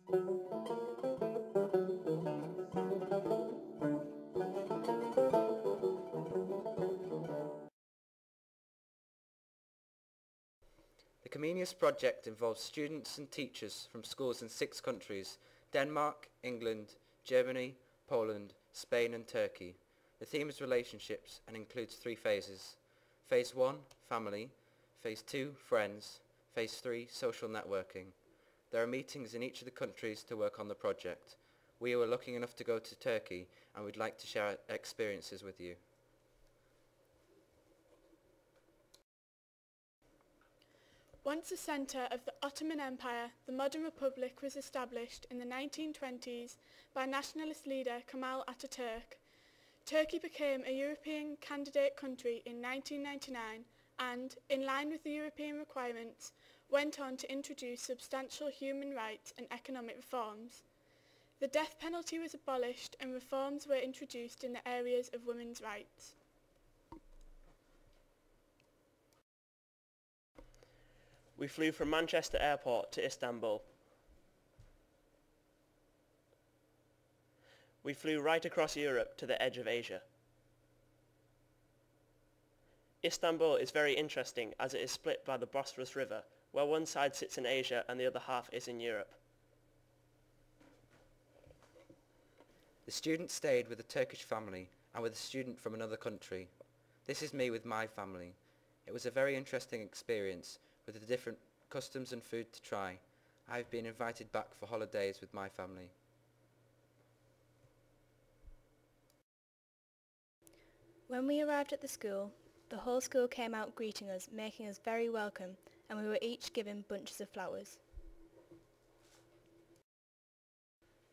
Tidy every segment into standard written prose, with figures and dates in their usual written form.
The Commenius project involves students and teachers from schools in 6 countries: Denmark, England, Germany, Poland, Spain and Turkey. The theme is relationships and includes 3 phases. Phase 1, family. Phase 2, friends. Phase 3, social networking. There are meetings in each of the countries to work on the project. We were lucky enough to go to Turkey and we'd like to share our experiences with you. Once a centre of the Ottoman Empire, the modern republic was established in the 1920s by nationalist leader Kemal Atatürk. Turkey became a European candidate country in 1999 and, in line with the European requirements, went on to introduce substantial human rights and economic reforms. The death penalty was abolished and reforms were introduced in the areas of women's rights. We flew from Manchester Airport to Istanbul. We flew right across Europe to the edge of Asia. Istanbul is very interesting as it is split by the Bosphorus River, where one side sits in Asia and the other half is in Europe. The student stayed with a Turkish family and with a student from another country. This is me with my family. It was a very interesting experience with the different customs and food to try. I have been invited back for holidays with my family. When we arrived at the school, the whole school came out greeting us, making us very welcome, and we were each given bunches of flowers.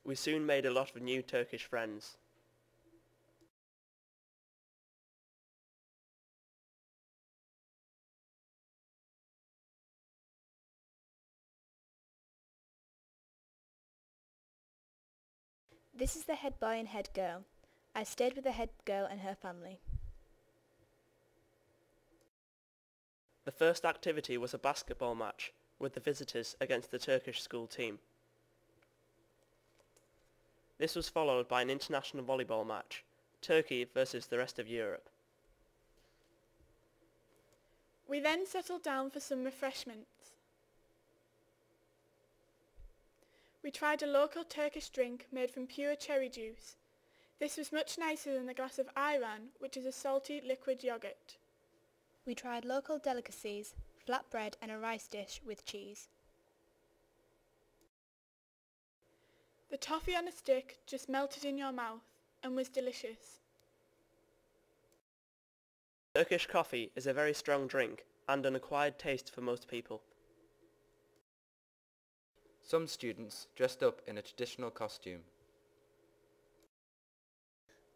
We soon made a lot of new Turkish friends. This is the head boy and head girl. I stayed with the head girl and her family. The first activity was a basketball match with the visitors against the Turkish school team. This was followed by an international volleyball match, Turkey versus the rest of Europe. We then settled down for some refreshments. We tried a local Turkish drink made from pure cherry juice. This was much nicer than the glass of ayran, which is a salty liquid yogurt. We tried local delicacies, flatbread and a rice dish with cheese. The toffee on a stick just melted in your mouth and was delicious. Turkish coffee is a very strong drink and an acquired taste for most people. Some students dressed up in a traditional costume.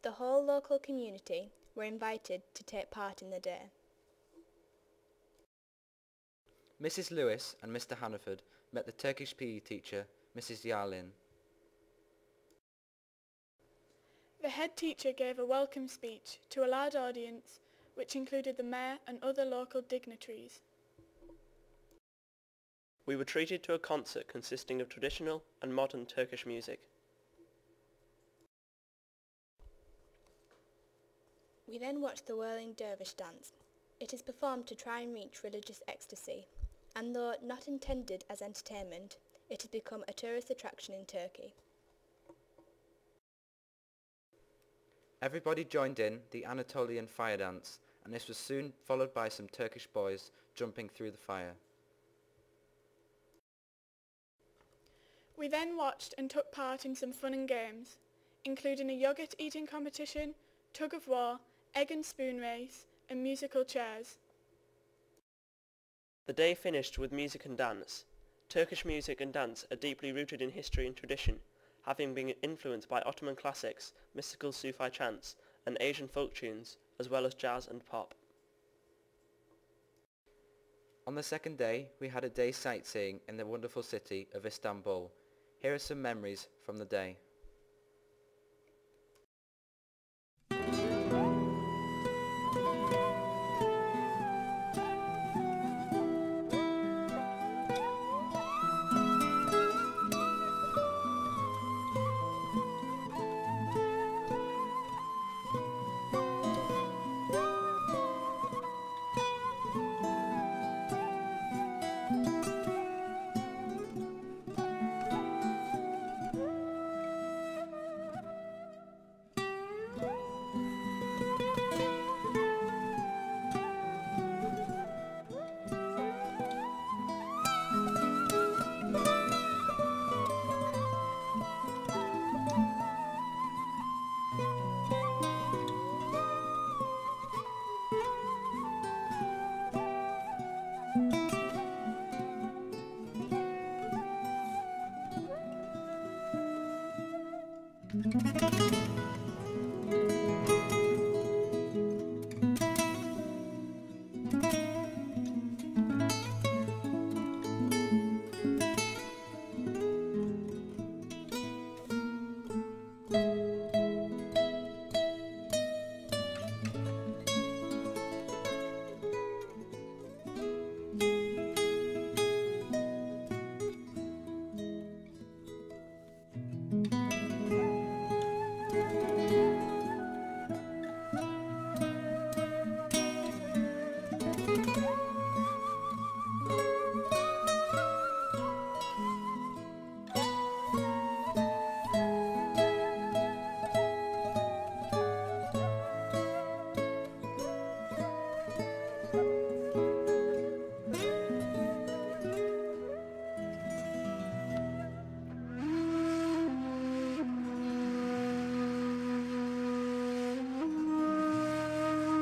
The whole local community were invited to take part in the day. Mrs. Lewis and Mr. Hannaford met the Turkish PE teacher, Mrs. Yarlin. The head teacher gave a welcome speech to a large audience, which included the mayor and other local dignitaries. We were treated to a concert consisting of traditional and modern Turkish music. We then watched the whirling dervish dance. It is performed to try and reach religious ecstasy, and though not intended as entertainment, it has become a tourist attraction in Turkey. Everybody joined in the Anatolian fire dance, and this was soon followed by some Turkish boys jumping through the fire. We then watched and took part in some fun and games, including a yogurt eating competition, tug of war, egg and spoon race, and musical chairs. The day finished with music and dance. Turkish music and dance are deeply rooted in history and tradition, having been influenced by Ottoman classics, mystical Sufi chants, and Asian folk tunes, as well as jazz and pop. On the second day, we had a day sightseeing in the wonderful city of Istanbul. Here are some memories from the day.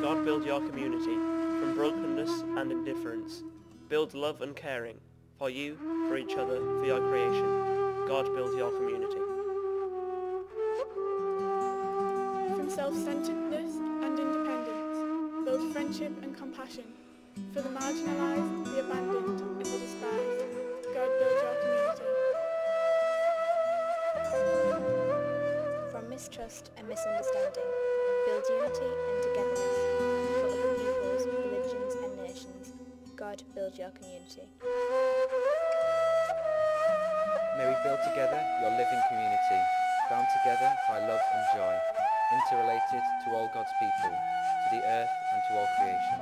God, build your community from brokenness and indifference. Build love and caring for you, for each other, for your creation. God, build your community. From self-centeredness and independence, build friendship and compassion. For the marginalised, the abandoned and the despised, God, build your community. From mistrust and misunderstanding, build unity and togetherness. For other peoples, religions and nations, God, build your community. May we build together your living community, bound together by love and joy, interrelated to all God's people, to the earth and to all creation.